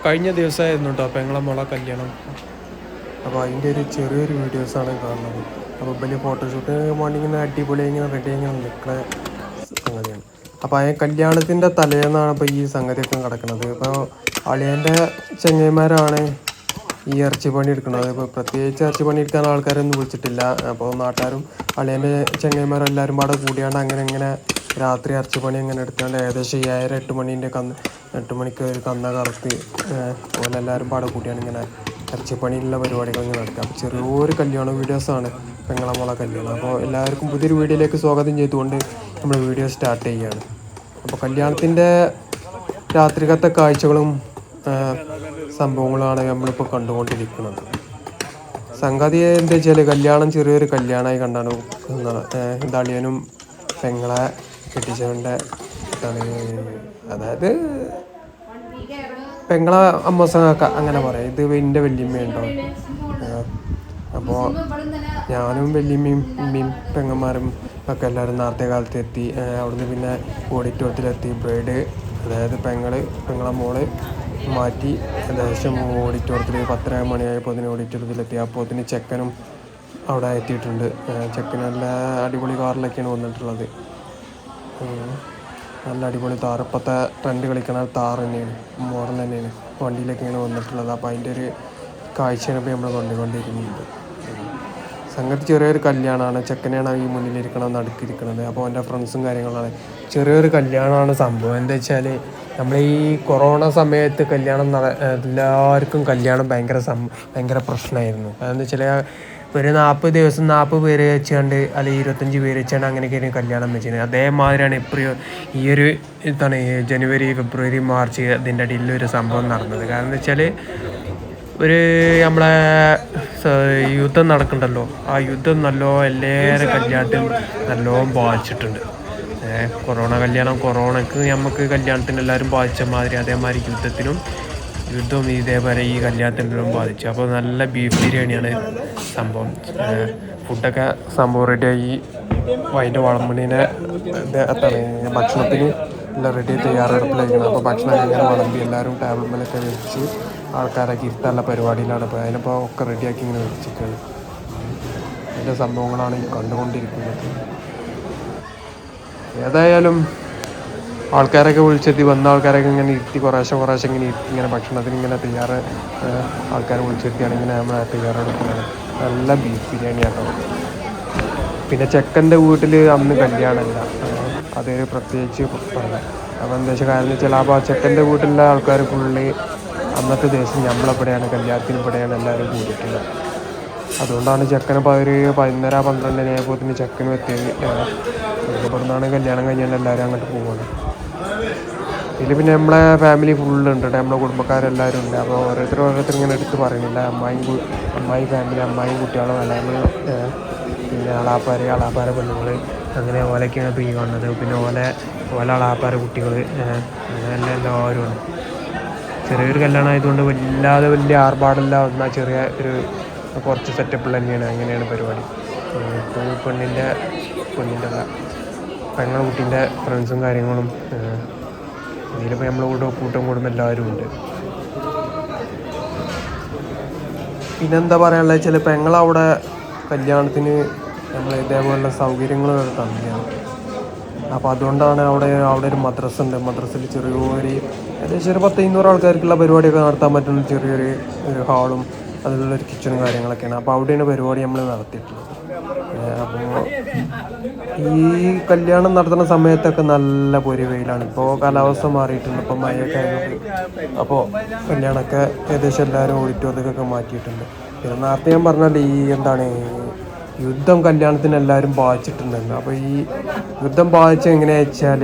കഴിഞ്ഞ ദിവസമായിരുന്നു കേട്ടോ പെങ്ങളെ മോളെ കല്യാണം. അപ്പോൾ അതിൻ്റെ ഒരു ചെറിയൊരു വീഡിയോസാണ് കാണുന്നത്. അപ്പോൾ വലിയ ഫോട്ടോഷൂട്ട് വേണ്ടി ഇങ്ങനെ അടിപൊളി ഇങ്ങനെ റെഡി ഇങ്ങനെ നിൽക്കുന്ന സംഗതിയാണ്. അപ്പോൾ ആ കല്യാണത്തിൻ്റെ തലേന്നാണ് ഇപ്പോൾ ഈ സംഗതിയൊക്കെ കിടക്കുന്നത്. ഇപ്പോൾ അളിയൻ്റെ ചെങ്ങന്മാരാണ് ഈ ഇറച്ചിപ്പണി എടുക്കുന്നത്. ഇപ്പോൾ പ്രത്യേകിച്ച് ഇറച്ചിപ്പണി എടുക്കാൻ ആൾക്കാരൊന്നും വിളിച്ചിട്ടില്ല. അപ്പോൾ നാട്ടുകാരും അളിയൻ്റെ ചെങ്ങന്മാരും എല്ലാവരും പാടെ കൂടിയാണ്ട് അങ്ങനെ രാത്രി ഇറച്ചിപ്പണി അങ്ങനെ എടുത്തുകൊണ്ട് ഏകദേശം 7 8 മണീൻ്റെ 8 മണിക്ക് ഒരു കന്ന കറുത്ത് പോലെ എല്ലാവരും പാടെ കൂടിയാണ് ഇങ്ങനെ ഇറച്ചിപ്പണിയിലുള്ള പരിപാടികൾ ഇങ്ങനെ നടക്കുക. അപ്പോൾ ചെറിയൊരു കല്യാണ വീഡിയോസാണ് പെങ്ങളെ മോളെ കല്യാണം. അപ്പോൾ എല്ലാവർക്കും പുതിയൊരു വീഡിയോയിലേക്ക് സ്വാഗതം ചെയ്തുകൊണ്ട് നമ്മൾ വീഡിയോ സ്റ്റാർട്ട് ചെയ്യുകയാണ്. അപ്പോൾ കല്യാണത്തിൻ്റെ രാത്രികത്തെ കാഴ്ചകളും സംഭവങ്ങളാണ് നമ്മളിപ്പോൾ കണ്ടുകൊണ്ടിരിക്കുന്നത്. സംഗതി എന്താ വെച്ചാൽ കല്യാണം ചെറിയൊരു കല്യാണമായി കണ്ടാണ് ദളിയനും പെങ്ങളെ കെട്ടിച്ചവൻ്റെ അതായത് പെങ്ങളെ അമ്മസങ്ങ അങ്ങനെ പറയാം. ഇത് എൻ്റെ വല്യമ്മയുണ്ടോ. അപ്പോൾ ഞാനും വല്യമ്മയും ഉമ്മയും പെങ്ങന്മാരും ഒക്കെ എല്ലാവരും നേരത്തെ കാലത്ത് എത്തി. അവിടുന്ന് പിന്നെ ഓഡിറ്റോറിയത്തിലെത്തി. ബ്രൈഡ് അതായത് പെങ്ങളെ മോള് മാറ്റി ഏകദേശം ഓഡിറ്റോറിയത്തിൽ 10 മണിയായപ്പോൾ അതിന് ഓഡിറ്റോറിയത്തിലെത്തി. അപ്പോൾ അതിന് ചെക്കനും അവിടെ എത്തിയിട്ടുണ്ട്. ചെക്കൻ നല്ല അടിപൊളി കാറിലൊക്കെയാണ് വന്നിട്ടുള്ളത്. നല്ല അടിപൊളി താർ, ഇപ്പോഴത്തെ ട്രെൻഡ് കളിക്കണ താർ തന്നെയാണ്, മോഡൽ തന്നെയാണ് വണ്ടിയിലൊക്കെയാണ് വന്നിട്ടുള്ളത്. അപ്പോൾ അതിൻ്റെ ഒരു കാഴ്ചയാണ് ഇപ്പോൾ നമ്മൾ കണ്ടുകൊണ്ടിരിക്കുന്നുണ്ട്. സംഗതി ചെറിയൊരു കല്യാണമാണ്. ചെക്കനെയാണ് ഈ മുന്നിലിരിക്കണം നടുക്കിരിക്കണത്. അപ്പോൾ എൻ്റെ ഫ്രണ്ട്സും കാര്യങ്ങളാണ്. ചെറിയൊരു കല്യാണമാണ് സംഭവം. എന്താ വെച്ചാൽ നമ്മൾ ഈ കൊറോണ സമയത്ത് കല്യാണം എല്ലാവർക്കും കല്യാണം ഭയങ്കര പ്രശ്നമായിരുന്നു. അതെന്ന് വെച്ചാൽ ഒരു 40 ദിവസം 40 പേര് വെച്ചുകൊണ്ട് അല്ലെങ്കിൽ 25 പേര് വെച്ചാണ്ട് അങ്ങനെയൊക്കെയാണ് കല്യാണം വെച്ചിരുന്നത്. അതേമാതിരിയാണ് ഈ ഒരു ജനുവരി ഫെബ്രുവരി മാർച്ച് അതിൻ്റെ അടിയിലൊരു സംഭവം നടന്നത്. കാരണം എന്താ വെച്ചാൽ നമ്മളെ യുദ്ധം നടക്കണ്ടല്ലോ, ആ യുദ്ധം എല്ലാവരും കല്യാണത്തിനും നല്ലോണം ബാധിച്ചിട്ടുണ്ട്. കൊറോണ കല്യാണം, കൊറോണക്ക് നമുക്ക് കല്യാണത്തിന് എല്ലാവരും ബാധിച്ച മാതിരി അതേമാതിരി യുദ്ധവും ഇതേപോലെ ഈ കല്യാണത്തിനും ബാധിച്ചു. അപ്പോൾ നല്ല ബീഫ് ബിരിയാണിയാണ് സംഭവം. ഫുഡൊക്കെ സംഭവം റെഡിയായി. അതിൻ്റെ വളമ്പണീനെ ഭക്ഷണത്തിന് എല്ലാം റെഡി തയ്യാറെടുപ്പിലായിരിക്കണം. അപ്പോൾ ഭക്ഷണം എങ്ങനെ വളമ്പി എല്ലാവരും ടേബിൾ മേലൊക്കെ വെച്ച് ആൾക്കാരൊക്കെ ഇരുത്താനുള്ള പരിപാടിയിലാണ്. അപ്പോൾ അതിനിപ്പോൾ ഒക്കെ റെഡിയാക്കി ഇങ്ങനെ വെച്ചിരിക്കുകയാണ്. അതിൻ്റെ സംഭവങ്ങളാണ് ഈ കണ്ടുകൊണ്ടിരിക്കുന്നത്. ഏതായാലും ആൾക്കാരൊക്കെ വിളിച്ചെത്തി, വന്ന ആൾക്കാരൊക്കെ ഇങ്ങനെ ഇരുത്തി കുറേശ്ശെ ഇങ്ങനെ ഇരുത്തി ഇങ്ങനെ ഭക്ഷണത്തിന് ഇങ്ങനെ ആൾക്കാരെ വിളിച്ചെത്തിയാണ് ഇങ്ങനെ നമ്മൾ തയ്യാറെടുക്കുന്നത്. നല്ല ബീഫ് ബിരിയാണിയാട്ടോ. പിന്നെ ചെക്കൻ്റെ വീട്ടിൽ അന്ന് കല്യാണമല്ല, അത് പ്രത്യേകിച്ച് പറയാം. അപ്പോൾ എന്താ വെച്ചാൽ കാരണം വെച്ചാൽ അപ്പോൾ ചെക്കൻ്റെ വീട്ടിലുള്ള ആൾക്കാർ ഫുള്ള് അന്നത്തെ ദിവസം നമ്മളെവിടെയാണ് കല്യാണത്തിന് ഇവിടെയാണ് എല്ലാവരും കൂടിയിട്ടുള്ളത്. അതുകൊണ്ടാണ് ചെക്കന് ഒരു 11:30 12 ആയപ്പോഴത്തേന് ചെക്കനും എത്തിയത്. ഇവിടെ നിന്നാണ് കല്യാണം കഴിഞ്ഞാൽ എല്ലാവരും അങ്ങോട്ട് പോകുന്നത്. ഇതിൽ പിന്നെ നമ്മളെ ഫാമിലി ഫുള്ളുണ്ട്, നമ്മളെ കുടുംബക്കാരെല്ലാവരും ഉണ്ട്. അപ്പോൾ ഓരോരുത്തർ ഇങ്ങനെ എടുത്ത് പറയുന്നില്ല. അമ്മായി ഫാമിലി, അമ്മായിയും കുട്ടികളും എല്ലാം, പിന്നെ അളാപ്പാരെ പെണ്ണുങ്ങൾ, അങ്ങനെ ഓലൊക്കെയാണ് ഇപ്പോൾ ഈ കാണുന്നത്. പിന്നെ ഓല അളാപ്പാരെ കുട്ടികൾ, അങ്ങനെ എല്ലാവരും ആണ്. ചെറിയൊരു കല്യാണം ആയതുകൊണ്ട് വലിയ ആർഭാടമില്ല, എന്നാൽ ചെറിയ ഒരു കുറച്ച് സെറ്റപ്പിൽ തന്നെയാണ്. അങ്ങനെയാണ് പരിപാടി. പെണ്ണിൻ്റെ പെങ്ങളെ കുട്ടീൻ്റെ ഫ്രണ്ട്സും കാര്യങ്ങളും ഇതിലിപ്പോൾ നമ്മളെ കൂട്ടം കൂടുമ്പോൾ എല്ലാവരും ഉണ്ട്. പിന്നെന്താ പറയാനുള്ളത് വെച്ചാൽ പെങ്ങളവിടെ കല്യാണത്തിന് നമ്മൾ ഇതേപോലുള്ള സൗകര്യങ്ങൾ തന്നെയാണ്. അപ്പോൾ അതുകൊണ്ടാണ് അവിടെ ഒരു മദ്രസ ഉണ്ട്. മദ്രസയിൽ ചെറിയൊരു ഏകദേശം ഒരു 10-500 ആൾക്കാർക്കുള്ള പരിപാടിയൊക്കെ നടത്താൻ പറ്റുന്ന ചെറിയൊരു ഹാളും അതിലുള്ളൊരു കിച്ചണും കാര്യങ്ങളൊക്കെയാണ്. അപ്പോൾ അവിടെയാണ് പരിപാടി നമ്മൾ നടത്തിയിട്ടുള്ളത്. അപ്പോൾ ഈ കല്യാണം നടത്തുന്ന സമയത്തൊക്കെ നല്ല പൊരി വെയിലാണ്. ഇപ്പോൾ കാലാവസ്ഥ മാറിയിട്ടുണ്ട്, ഇപ്പോൾ മഴയൊക്കെ ആയതുകൊണ്ട്. അപ്പോൾ കല്യാണമൊക്കെ ഏകദേശം എല്ലാവരും ഓഡിറ്റോറിയത്തിലൊക്കെ മാറ്റിയിട്ടുണ്ട്. പിന്നെ നേരത്തെ ഞാൻ പറഞ്ഞാൽ യുദ്ധം കല്യാണത്തിന് എല്ലാവരും ബാധിച്ചിട്ടുണ്ടായിരുന്നു. അപ്പോൾ ഈ യുദ്ധം ബാധിച്ചത് എങ്ങനെയാണെന്ന് വെച്ചാൽ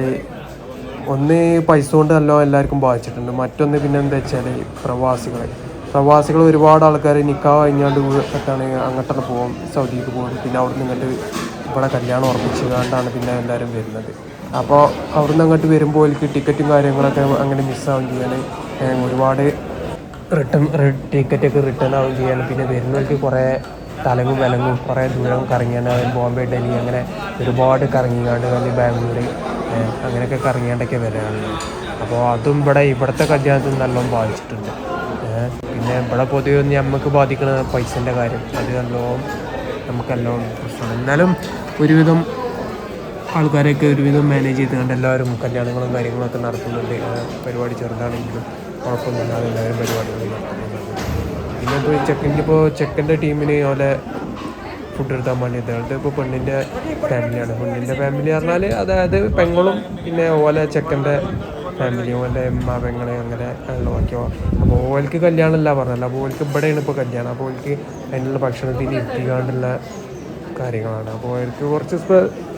ഒന്ന് പൈസ കൊണ്ട് എല്ലാവർക്കും ബാധിച്ചിട്ടുണ്ട്. മറ്റൊന്ന് പിന്നെ എന്താ വെച്ചാൽ പ്രവാസികൾ ഒരുപാട് ആൾക്കാർ നിക്കാഹ് കഴിഞ്ഞാണ്ട് അങ്ങോട്ടാണ് പോകും, സൗദിക്ക് പോകും. പിന്നെ അവിടെ നിന്ന് ഇവിടെ കല്യാണം ഉറപ്പിച്ചുകൊണ്ടാണ് പിന്നെ എല്ലാവരും വരുന്നത്. അപ്പോൾ അവിടെ നിന്ന് അങ്ങോട്ട് വരുമ്പോൾ എനിക്ക് ടിക്കറ്റും കാര്യങ്ങളൊക്കെ അങ്ങനെ മിസ്സാവും ചെയ്യാൻ, ഒരുപാട് ടിക്കറ്റൊക്കെ റിട്ടേൺ ആവും ചെയ്യാൻ. പിന്നെ വരുന്നവർക്ക് കുറേ വിലങ്ങും കുറേ ദൂരം കറങ്ങിയാണ് ബോംബെ, ഡൽഹി അങ്ങനെ ഒരുപാട് കറങ്ങിക്കാണ്ട് അല്ലെങ്കിൽ ബാംഗ്ലൂർ അങ്ങനെയൊക്കെ കറങ്ങിയാണ്ടൊക്കെ വരാറുണ്ട്. അപ്പോൾ അതും ഇവിടുത്തെ കല്യാണത്തിന് നല്ലോണം ബാധിച്ചിട്ടുണ്ട്. പിന്നെ ഇവിടെ പൊതുവെ നമുക്ക് ബാധിക്കുന്ന പൈസൻ്റെ കാര്യം അത് നമുക്കെല്ലാം പ്രശ്നമാണ്. എന്നാലും ഒരുവിധം ആൾക്കാരൊക്കെ ഒരുവിധം മാനേജ് ചെയ്തുകൊണ്ട് എല്ലാവരും കല്യാണങ്ങളും കാര്യങ്ങളൊക്കെ നടത്തുന്നുണ്ട്. പരിപാടി ചെറുതാണെങ്കിലും കുഴപ്പമൊന്നുമില്ലാതെ എല്ലാവരും പരിപാടികൾ നടത്തുന്നുണ്ട്. പിന്നെ ഇപ്പോൾ ചെക്കൻ്റെ ടീമിന് ഓലെ ഫുഡ് എടുത്താൽ വേണ്ടിയിട്ട് ഇപ്പോൾ പെണ്ണിൻ്റെ ഫാമിലിയാണ്. പെണ്ണിൻ്റെ ഫാമിലി പറഞ്ഞാൽ അതായത് പെങ്ങളും പിന്നെ ഓലെ ചെക്കൻ്റെ ഫാമിലി ഓലെ പെങ്ങളെ അങ്ങനെ നോക്കിയോ. അപ്പോൾ ഓൽക്ക് കല്യാണമല്ല പറഞ്ഞല്ലോ, അപ്പോൾ ഓൽക്ക് ഇവിടെയാണ് ഇപ്പോൾ കല്യാണം. അപ്പോൾ ഓൽക്ക് അതിനുള്ള ഭക്ഷണത്തിന് ഇരുത്തിക്കാണ്ടുള്ള കാര്യങ്ങളാണ്. അപ്പോൾ അവർക്ക് കുറച്ച്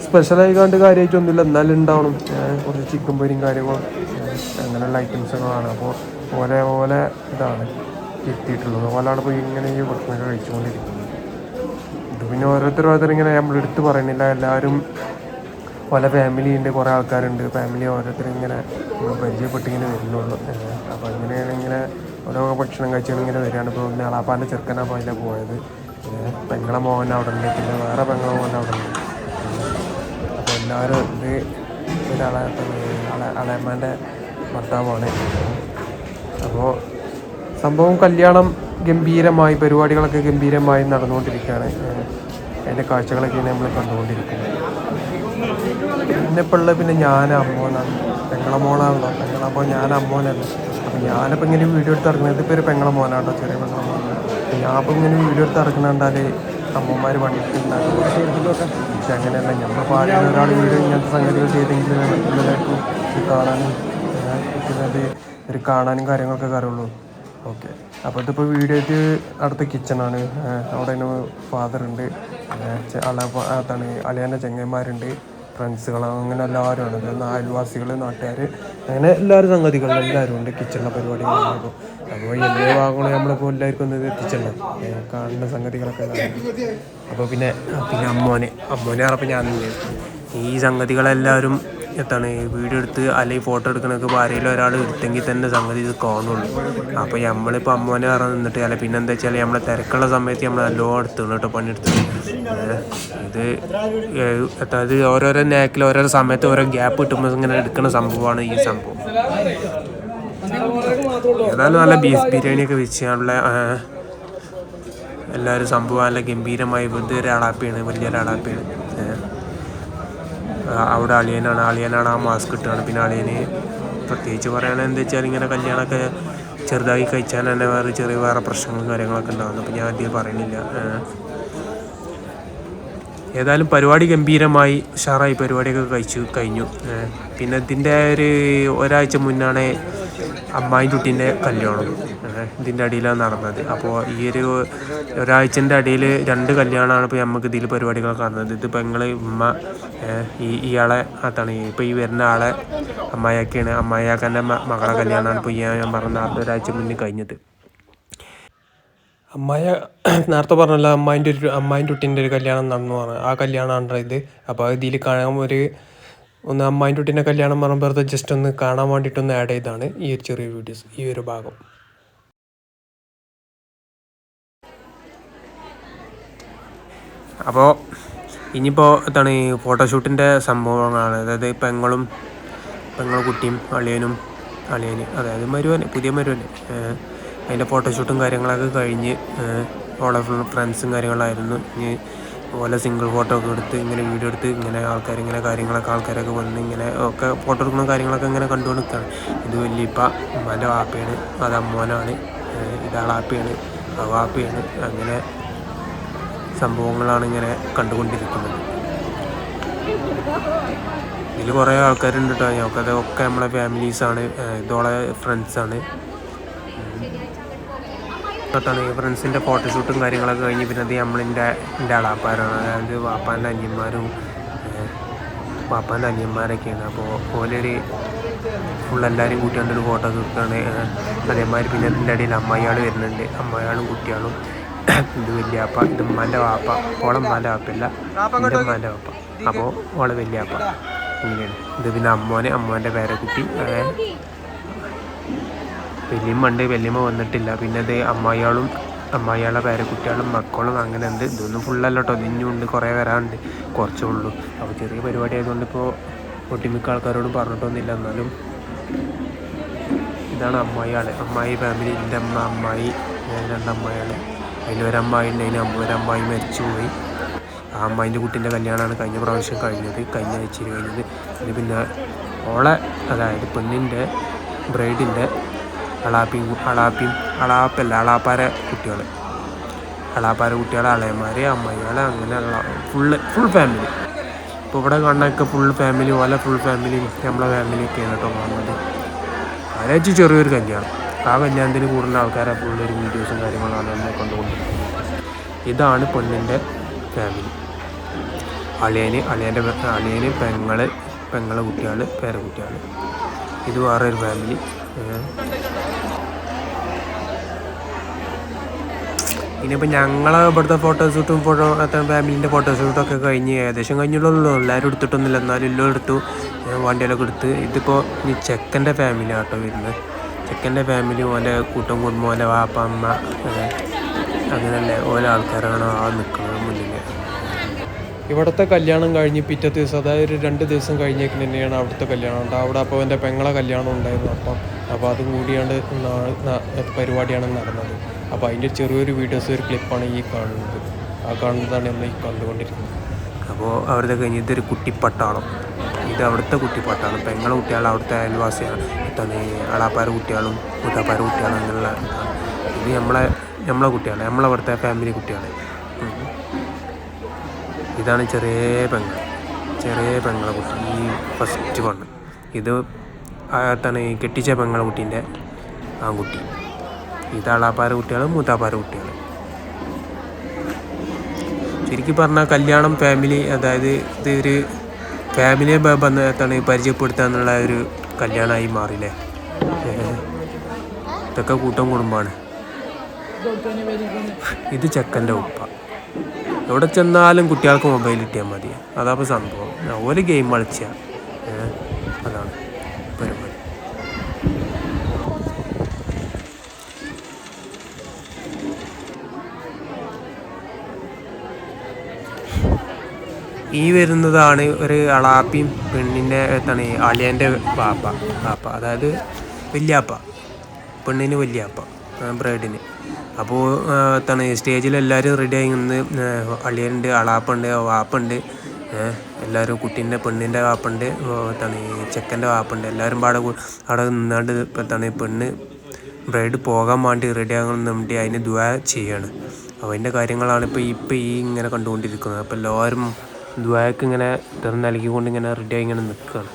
സ്പെഷ്യലായി കണ്ട് കാര്യമായിട്ടൊന്നുമില്ല, എന്നാലും ഉണ്ടാവണം കുറച്ച് ചിക്കൻ പൊരിയും കാര്യങ്ങളും അങ്ങനെയുള്ള ഐറ്റംസുകളാണ്. അപ്പോൾ ഓലെ ഇതാണ് എത്തിയിട്ടുള്ളത്. ഓലാണ് ഇപ്പോൾ ഇങ്ങനെ ഈ ഭക്ഷണമൊക്കെ കഴിച്ചുകൊണ്ടിരിക്കുന്നത്. ഇത് പിന്നെ ഓരോരുത്തർ ഇങ്ങനെ നമ്മൾ എടുത്ത് പറയുന്നില്ല, എല്ലാവരും പല ഫാമിലി ഉണ്ട്, കുറേ ആൾക്കാരുണ്ട്. ഫാമിലി ഓരോരുത്തരിങ്ങനെ പരിചയപ്പെട്ടിങ്ങനെ വരുന്നുള്ളൂ. അപ്പോൾ അങ്ങനെയാണ് ഇങ്ങനെ ഓരോ ഭക്ഷണം കഴിച്ചാൽ ഇങ്ങനെ വരികയാണ്. ഇപ്പോൾ ഒന്ന് അളാപ്പാൻ്റെ ചെറുക്കനാപ്പോൾ അതിലെ പോയത്. പെങ്ങളെ മോഹൻ അവിടെ ഉണ്ട്, പിന്നെ വേറെ പെങ്ങളെ മോഹൻ അവിടെ ഉണ്ട്. അപ്പോൾ എല്ലാവരും ഇത് അളയമ്മേൻ്റെ ഭർത്താവാണ്. അപ്പോൾ സംഭവം കല്യാണം ഗംഭീരമായി, പരിപാടികളൊക്കെ ഗംഭീരമായി നടന്നുകൊണ്ടിരിക്കുകയാണ്. അതിൻ്റെ കാഴ്ചകളൊക്കെയാണ് നമ്മൾ കണ്ടുകൊണ്ടിരിക്കുന്നത്. പിന്നെ ഇപ്പോൾ ഉള്ളത് പിന്നെ ഞാൻ അമ്മോനാണ്, പെങ്ങളെ മോനാണല്ലോ. പെങ്ങളപ്പോൾ ഞാൻ അമ്മോനല്ല. അപ്പോൾ ഞാനിപ്പോൾ ഇങ്ങനെ വീഡിയോ എടുത്ത് ഇറങ്ങുന്നത് ഇപ്പോൾ ഒരു പെങ്ങളെ മോനാട്ടോ, ചെറിയ പെങ്ങളെ മോനാണ്. ഞാനിപ്പോൾ ഇങ്ങനെ വീഡിയോ എടുത്ത് ഇറക്കണണ്ടാൽ അമ്മമാർ പണിയിട്ടുണ്ടാകും. പക്ഷെ അങ്ങനെയല്ല, നമ്മളിപ്പോൾ ആദ്യം ഒരാൾ വീഡിയോ ഇങ്ങനത്തെ സംഗതികൾ ചെയ്തെങ്കിൽ എല്ലാവർക്കും കാണാനും ഒരു കാണാനും കാര്യങ്ങളൊക്കെ അറിയുള്ളൂ. ഓക്കെ, അപ്പോൾ ഇതിപ്പോൾ വീഡിയോ ആയിട്ട് അടുത്ത കിച്ചണാണ്. അവിടെ ഫാദറുണ്ട്, അതാണ് അളിയൻ്റെ ചെങ്ങന്മാരുണ്ട്, ഫ്രണ്ട്സുകൾ, അങ്ങനെ എല്ലാവരും ആണ്. അയൽവാസികൾ, നാട്ടുകാർ, അങ്ങനെ എല്ലാവരും സംഗതികളും എല്ലാവരും ഉണ്ട് കിച്ചണിലെ പരിപാടികളാകുമ്പോൾ. അപ്പോൾ എല്ലാ ഭാഗങ്ങളും നമ്മളിപ്പോൾ എല്ലാവർക്കും ഒന്ന് എത്തിച്ചല്ലോ, കാണുന്ന സംഗതികളൊക്കെ. അപ്പോൾ പിന്നെ അമ്മോനെ പറഞ്ഞപ്പോൾ ഞാൻ ഈ സംഗതികളെല്ലാവരും എത്താണ് വീഡിയോ എടുത്ത് അല്ലെങ്കിൽ ഫോട്ടോ എടുക്കണമൊക്കെ ഇപ്പോൾ ആരെങ്കിലും ഒരാൾ എടുത്തെങ്കിൽ തന്നെ സംഗതി ഇത് കാണുള്ളൂ. അപ്പോൾ നമ്മളിപ്പോൾ അമ്മോനെ പറഞ്ഞ് നിന്നിട്ട് അല്ല, പിന്നെ എന്താ വെച്ചാൽ നമ്മളെ തിരക്കുള്ള സമയത്ത് നമ്മൾ നല്ലോണം എടുത്തു കേട്ടോ പണിയെടുത്ത്. ഇത് അതായത് ഓരോരോ നേക്കിൽ ഓരോരോ സമയത്ത് ഓരോ ഗ്യാപ്പ് കിട്ടുമ്പോൾ ഇങ്ങനെ എടുക്കുന്ന സംഭവമാണ് ഈ സംഭവം. ഏതായാലും നല്ല ബീഫ് ബിരിയാണിയൊക്കെ വെച്ചാലുള്ള എല്ലാവരും സംഭവം നല്ല ഗംഭീരമായി. ഒരാളാപ്പിയാണ്, വലിയൊരാളാപ്പിയാണ്. അവിടെ അളിയനാണ് ആ മാസ്ക് ഇട്ടാണ്. പിന്നെ അളിയന് പ്രത്യേകിച്ച് പറയുകയാണെങ്കിൽ എന്താ വെച്ചാൽ ഇങ്ങനെ കല്യാണമൊക്കെ ചെറുതായി കഴിച്ചാൽ തന്നെ വേറെ പ്രശ്നങ്ങളും കാര്യങ്ങളൊക്കെ ഉണ്ടാകുന്നു. അപ്പോൾ ഞാൻ അധികം പറയുന്നില്ല. ഏതായാലും പരിപാടി ഗംഭീരമായി ഉഷാറായി പരിപാടിയൊക്കെ കഴിഞ്ഞു. പിന്നെ ഇതിൻ്റെ ഒരാഴ്ച മുന്നാണ് അമ്മായിൻകുട്ടീൻ്റെ കല്യാണം ഇതിൻ്റെ അടിയിലാണ് നടന്നത്. അപ്പോൾ ഈ ഒരാഴ്ചൻ്റെ അടിയിൽ 2 കല്യാണമാണ് ഇപ്പോൾ നമുക്ക് ഇതിൽ പരിപാടികളൊക്കെ നടന്നത്. ഇത് പെങ്ങൾ ഉമ്മ ഇയാളെ അതാണ് ഇപ്പോൾ ഈ വരുന്ന ആളെ അമ്മായിയൊക്കെയാണ്. അമ്മായിയാക്കൻ്റെ മകളെ കല്യാണമാണ് ഇപ്പോൾ ഞാൻ പറഞ്ഞ ഒരാഴ്ച മുന്നേ കഴിഞ്ഞത്. നേരത്തെ പറഞ്ഞല്ലോ അമ്മായിൻ്റെ കുട്ടീൻ്റെ ഒരു കല്യാണം നടന്നു പറഞ്ഞു. ആ കല്യാണമാണ് ഇത്. അപ്പോൾ ഇതിൽ കാണാൻ ഒന്ന് അമ്മായിൻ്റെ കുട്ടീൻ്റെ കല്യാണം പറയുമ്പോൾ ജസ്റ്റ് ഒന്ന് കാണാൻ വേണ്ടിയിട്ടൊന്ന് ആഡ് ചെയ്താണ് ഈ ഒരു ചെറിയ വീഡിയോസ്, ഈ ഒരു ഭാഗം. അപ്പോൾ ഇനിയിപ്പോൾ എന്താണ് ഫോട്ടോഷൂട്ടിൻ്റെ സംഭവങ്ങളാണ്. അതായത് പെങ്ങളും കുട്ടിയും അളിയന് അതായത് പുതിയ മരുവന് അതിൻ്റെ ഫോട്ടോഷൂട്ടും കാര്യങ്ങളൊക്കെ കഴിഞ്ഞ് ഓളെ ഫ്രണ്ട്സും കാര്യങ്ങളായിരുന്നു. ഇനി ഓലെ സിംഗിൾ ഫോട്ടോ ഒക്കെ എടുത്ത് ഇങ്ങനെ വീഡിയോ എടുത്ത് ഇങ്ങനെ ആൾക്കാരൊക്കെ വന്ന് ഇങ്ങനെ ഒക്കെ ഫോട്ടോ എടുക്കുന്ന കാര്യങ്ങളൊക്കെ ഇങ്ങനെ കണ്ടുകൊണ്ട് നിൽക്കുകയാണ്. ഇത് വല്യപ്പ ഉമ്മാൻ്റെ വാപ്പയാണ്, അത് അമ്മോനാണ്, ഇതാളാപ്പയാണ്, ആ വാപ്പയാണ്. അങ്ങനെ സംഭവങ്ങളാണ് ഇങ്ങനെ കണ്ടുകൊണ്ടിരിക്കുന്നത്. ഇതിൽ കുറേ ആൾക്കാരുണ്ട് കേട്ടോ. ഞങ്ങൾക്കതൊക്കെ നമ്മളെ ഫാമിലീസാണ്, ഇതോളെ ഫ്രണ്ട്സാണ്. ാണ് ഈ ഫ്രണ്ട്സിൻ്റെ ഫോട്ടോഷൂട്ടും കാര്യങ്ങളൊക്കെ കഴിഞ്ഞ് പിന്നെ അത് എൻ്റെ ആളാപ്പാരാണ്, അതായത് വാപ്പാൻ്റെ അനിയന്മാരൊക്കെയാണ്. അപ്പോൾ ഓലൊരു എല്ലാവരും കൂട്ടിക്കൊണ്ടൊരു ഫോട്ടോ എടുക്കുകയാണ്. അതേമാതിരി പിന്നെ ഇതിൻ്റെ ഇടയിൽ അമ്മായിയാൾ വരുന്നുണ്ട്, അമ്മായിയാളും കുട്ടിയാളും. ഇത് വല്യാപ്പ, ഇത് ഉമ്മാൻ്റെ വാപ്പ, ഓളമ്മാൻ്റെ വാപ്പയല്ല, എൻ്റെ ഉമ്മാൻ്റെ വാപ്പ. അപ്പോൾ ഓളെ വല്യാപ്പ ഇങ്ങനെയാണ്. ഇത് പിന്നെ അമ്മോൻ്റെ പേരക്കുട്ടി, വല്യമ്മ വന്നിട്ടില്ല. പിന്നെ അത് അമ്മായിയാളെ പേരക്കുട്ടികളും മക്കളും അങ്ങനെ ഉണ്ട്. ഇതൊന്നും ഫുള്ളല്ല കേട്ടോ, ഇതിനുണ്ട് കുറേ വരാനുണ്ട്, കുറച്ചേ ഉള്ളൂ. അപ്പോൾ ചെറിയ പരിപാടി ആയതുകൊണ്ട് ഇപ്പോൾ ഒട്ടുമിക്ക ആൾക്കാരോടും പറഞ്ഞിട്ടൊന്നുമില്ല. എന്നാലും ഇതാണ് അമ്മായി ഫാമിലി. എൻ്റെ അമ്മായി, 2 അമ്മായിയാണ്. അതിലൊരമ്മായി ഉണ്ടായിരുന്നു, ഒരമ്മായി മരിച്ചുപോയി. ആ അമ്മായിൻ്റെ കുട്ടീൻ്റെ കല്യാണമാണ് കഴിഞ്ഞ പ്രാവശ്യം കഴിഞ്ഞത്, കഴിഞ്ഞ ആഴ്ചയിൽ കഴിഞ്ഞത്. ഇത് പിന്നെ ഓളെ, അതായത് പെണ്ണിൻ്റെ ബ്രൈഡിൻ്റെ അളാപ്പാരെ കുട്ടികൾ, അളയന്മാർ, അമ്മായികൾ, അങ്ങനെയുള്ള ഫുൾ ഫാമിലി. ഇപ്പോൾ ഇവിടെ കാണാനൊക്കെ ഫുൾ ഫാമിലി, ഫുൾ ഫാമിലിയും നമ്മളെ ഫാമിലിയൊക്കെയാണ് കേട്ടോ കാണുന്നത്. അതിനകത്ത് ചെറിയൊരു കല്യാണം. ആ കല്യാണത്തിന് കൂടുതൽ ആൾക്കാരെ ഫുള്ളൊരു വീഡിയോസും കാര്യങ്ങളാണ് എന്നെ കണ്ടുകൊണ്ടിരിക്കുന്നത്. ഇതാണ് പെണ്ണിൻ്റെ ഫാമിലി. അളിയന് പെങ്ങളെ കുട്ടികൾ, പേരക്കുട്ടികൾ. ഇത് വേറൊരു ഫാമിലി. ഇനിയിപ്പോൾ ഞങ്ങളെ ഇവിടുത്തെ ഫോട്ടോഷൂട്ടും ഫാമിലീൻ്റെ ഫോട്ടോഷൂട്ടൊക്കെ കഴിഞ്ഞ് ഏകദേശം കഴിഞ്ഞുള്ളൂ. എല്ലാവരും എടുത്തിട്ടൊന്നുമില്ല, എന്നാലും എല്ലാം എടുത്തു, വണ്ടിയിലൊക്കെ എടുത്ത്. ഇതിപ്പോൾ ഈ ചെക്കൻ്റെ ഫാമിലി ആട്ടോ വരുന്നത്. ചെക്കൻ്റെ ഫാമിലി, ഓൻ്റെ കൂട്ടം കുടുംബം, ഓൻ്റെ വാപ്പ അമ്മ, അങ്ങനെയല്ലേ ഓരോ ആൾക്കാരാണ് ആ നിൽക്കുന്നത് മുന്നിൽ. ഇവിടുത്തെ കല്യാണം കഴിഞ്ഞ് പിറ്റേ ദിവസം, അതായത് 2 ദിവസം കഴിഞ്ഞേക്ക് തന്നെയാണ് അവിടുത്തെ കല്യാണം ഉണ്ട്. അവിടെ അപ്പോൾ എൻ്റെ പെങ്ങളെ കല്യാണം ഉണ്ടായിരുന്നു. അപ്പോൾ അതും കൂടിയാണ്ട് പരിപാടിയാണ് നടന്നത്. അപ്പോൾ അതിൻ്റെ ചെറിയൊരു വീഡിയോസ്, ഒരു ക്ലിപ്പാണ് ഈ കാണുന്നത്. ആ കാണുന്നതാണ് എന്ന് ഈ കണ്ടുകൊണ്ടിരിക്കുന്നത്. അപ്പോൾ അവരുടെ കഴിഞ്ഞ് ഇതൊരു കുട്ടിപ്പട്ടാളം. ഇത് അവിടുത്തെ കുട്ടിപ്പട്ടാളം. പെങ്ങളെ കുട്ടികൾ അവിടുത്തെ അയൽവാസിയാണ്. അളാപ്പാര കുട്ടികളും മുത്താപ്പാര കുട്ടികളും അങ്ങനെയുള്ള. ഇത് നമ്മളെ കുട്ടിയാണ്, നമ്മളവിടുത്തെ ഫാമിലി കുട്ടിയാണ്. ഇതാണ് ചെറിയ പെങ്ങളെ കുട്ടി, ഈ ഫസ്റ്റ് വണ്ണ്. ഇത് കെട്ടിച്ച പെങ്ങളെ കുട്ടീൻ്റെ ആൺകുട്ടി. ഇത് അളാപ്പാര കുട്ടികൾ, മൂത്താപ്പാര കുട്ടികൾ. ശരിക്കും പറഞ്ഞാൽ കല്യാണം ഫാമിലി, അതായത് ഇതൊരു ഫാമിലിയെ പരിചയപ്പെടുത്തുക എന്നുള്ള ഒരു കല്യാണമായി മാറില്ലേ. ഇതൊക്കെ കൂട്ടം കുടുംബമാണ്. ഇത് ചെക്കൻ്റെ ഉപ്പ. എവിടെ ചെന്നാലും കുട്ടികൾക്ക് മൊബൈൽ കിട്ടിയാൽ മതി, അതാപ്പോൾ സംഭവം. ഒരു ഗെയിം കളിച്ച അതാണ് പരിപാടി. ഈ വരുന്നതാണ് ഒരു അളാപ്പിയും പെണ്ണിൻ്റെ അളിയൻ്റെ വാപ്പ, അതായത് വല്യാപ്പ, പെണ്ണിന് വല്യാപ്പ, ബ്രൈഡിന്. അപ്പോൾ സ്റ്റേജിൽ എല്ലാവരും റെഡിയായി നിന്ന്, അളിയനുണ്ട്, അളാപ്പുണ്ട്, വാപ്പുണ്ട്, എല്ലാവരും പെണ്ണിൻ്റെ വാപ്പുണ്ട്, ചെക്കൻ്റെ വാപ്പുണ്ട്. എല്ലാവരും അവിടെ നിന്നാണ്ട് പെണ്ണ് ബ്രൈഡ് പോകാൻ വേണ്ടി റെഡിയാകണം വേണ്ടി അതിന് ദുആ ചെയ്യാണ്. അപ്പോൾ അതിൻ്റെ കാര്യങ്ങളാണ് ഇപ്പോൾ ഈ ഇങ്ങനെ കണ്ടുകൊണ്ടിരിക്കുന്നത്. അപ്പോൾ എല്ലാവരും ദുആക്ക് ഇങ്ങനെ നൽകിക്കൊണ്ട് ഇങ്ങനെ റെഡിയായി ഇങ്ങനെ നിൽക്കുകയാണ്.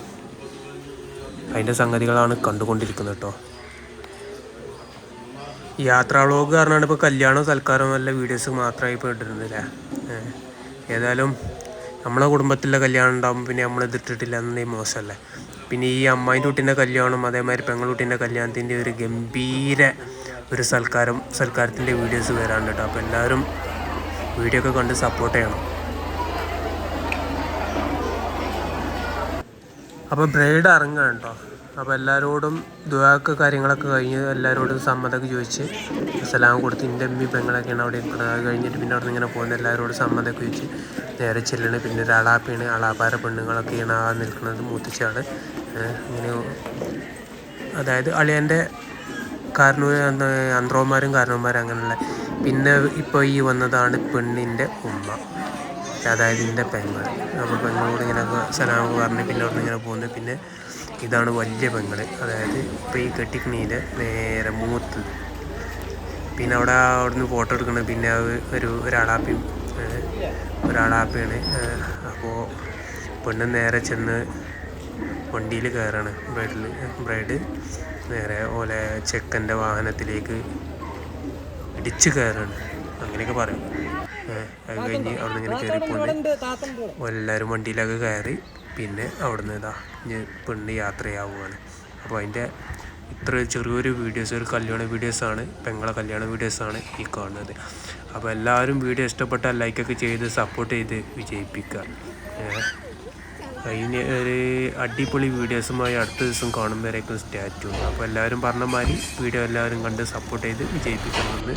അതിൻ്റെ സംഗതികളാണ് കണ്ടുകൊണ്ടിരിക്കുന്നത് കേട്ടോ. യാത്രാ വ്ളോഗ് കാരണമാണ് ഇപ്പോൾ കല്യാണവും സൽക്കാരവും നല്ല വീഡിയോസ് മാത്രമായി ഇപ്പോൾ ഇട്ടിരുന്നില്ലേ. ഏതായാലും നമ്മളെ കുടുംബത്തിലെ കല്യാണം ഉണ്ടാകുമ്പോൾ പിന്നെ നമ്മളിതിട്ടിട്ടില്ല എന്നുണ്ടെങ്കിൽ മോശമല്ലേ. പിന്നെ ഈ അമ്മായിൻ്റെ കുട്ടീൻ്റെ കല്യാണം, അതേമാതിരി പെങ്ങളുട്ടീൻ്റെ കല്യാണത്തിൻ്റെ ഒരു ഗംഭീര ഒരു സൽക്കാരത്തിൻ്റെ വീഡിയോസ് വരാനുണ്ട് കേട്ടോ. അപ്പോൾ എല്ലാവരും വീഡിയോ ഒക്കെ കണ്ട് സപ്പോർട്ട് ചെയ്യണം. അപ്പോൾ ബ്രൈഡ് ഇറങ്ങുകയാണ് കേട്ടോ. അപ്പോൾ എല്ലാവരോടും ദുആക്ക് കാര്യങ്ങളൊക്കെ കഴിഞ്ഞ് എല്ലാവരോടും സമ്മതമൊക്കെ ചോദിച്ച് സലാം കൊടുത്ത്, എൻ്റെ അമ്മി പെങ്ങളൊക്കെയാണ് അവിടെ ഇരിക്കുന്നത്. അത് കഴിഞ്ഞിട്ട് പിന്നെ അവിടെ നിന്ന് ഇങ്ങനെ പോകുന്നത്, എല്ലാവരോടും സമ്മതമൊക്കെ ചോദിച്ച് നേരെ ചെല്ലണം. പിന്നെ ഒരു അളാപ്പയാണ്, അളാപ്പാര പെണ്ണുങ്ങളൊക്കെയാണ് ആ നിൽക്കുന്നത്, മൂത്തിച്ചാണ്. ഇങ്ങനെ അതായത് അളിയൻ്റെ അന്ത്രോന്മാരും കാരണവന്മാരും അങ്ങനെയുള്ള. പിന്നെ ഇപ്പോൾ ഈ വന്നതാണ് പെണ്ണിൻ്റെ ഉമ്മ, അതായത് എൻ്റെ പെങ്ങൾ. അപ്പോൾ പെങ്ങളോട് ഇങ്ങനെ സലാമൊക്കെ പറഞ്ഞ് പിന്നെ അവിടെ നിന്ന് ഇങ്ങനെ പോകുന്നത്. പിന്നെ ഇതാണ് വലിയ പെങ്ങൾ, അതായത് ഇപ്പോൾ ഈ കെട്ടിക്കണീൻ്റെ നേരെ മൂത്ത്. പിന്നെ അവിടുന്ന് ഫോട്ടോ എടുക്കുന്നത്. പിന്നെ ഒരാളാപ്പയാണ്. അപ്പോൾ പെണ്ണ് നേരെ ചെന്ന് വണ്ടിയിൽ കയറാണ്. ബ്രൈഡ് നേരെ ഓലെ ചെക്കൻ്റെ വാഹനത്തിലേക്ക് ഇടിച്ച് കയറാണ്, അങ്ങനെയൊക്കെ പറയും. അത് കഴിഞ്ഞ് അവിടെ നിന്ന് ഇങ്ങനെ കയറിപ്പോന്ന് എല്ലാവരും വണ്ടിയിലൊക്കെ കയറി. പിന്നെ അവിടുന്ന് പെണ്ണ് യാത്രയാവുകയാണ്. അപ്പോൾ അതിൻ്റെ ഇത്ര ചെറിയൊരു വീഡിയോസ്, ഒരു കല്യാണ വീഡിയോസാണ്, പെങ്ങളെ കല്യാണ വീഡിയോസാണ് ഈ കാണുന്നത്. അപ്പോൾ എല്ലാവരും വീഡിയോ ഇഷ്ടപ്പെട്ടാൽ ലൈക്കൊക്കെ ചെയ്ത് സപ്പോർട്ട് ചെയ്ത് വിജയിപ്പിക്കുക. അതിന് ഒരു അടിപൊളി വീഡിയോസുമായി അടുത്ത ദിവസം കാണുമ്പോഴേക്കും സ്റ്റാറ്റു. അപ്പോൾ എല്ലാവരും പറഞ്ഞ മാതിരി വീഡിയോ എല്ലാവരും കണ്ട് സപ്പോർട്ട് ചെയ്ത് വിജയിപ്പിക്കണമെന്ന്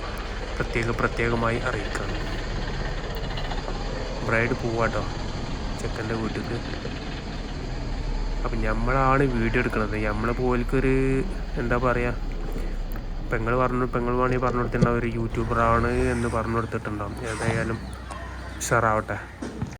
പ്രത്യേകമായി അറിയിക്കണം. ബ്രൈഡ് പോവാട്ടോ ചെക്കൻ്റെ വീട്ടിൽ. അപ്പം നമ്മളാണ് വീഡിയോ എടുക്കുന്നത്. നമ്മളെ പോലൊരു എന്താ പറയുക, പെങ്ങൾ വേണമെങ്കിൽ പറഞ്ഞു കൊടുത്തിട്ടുണ്ടാവും ഒരു യൂട്യൂബറാണ് എന്ന് പറഞ്ഞു കൊടുത്തിട്ടുണ്ടാവും. ഏതായാലും ഉഷാറാവട്ടെ.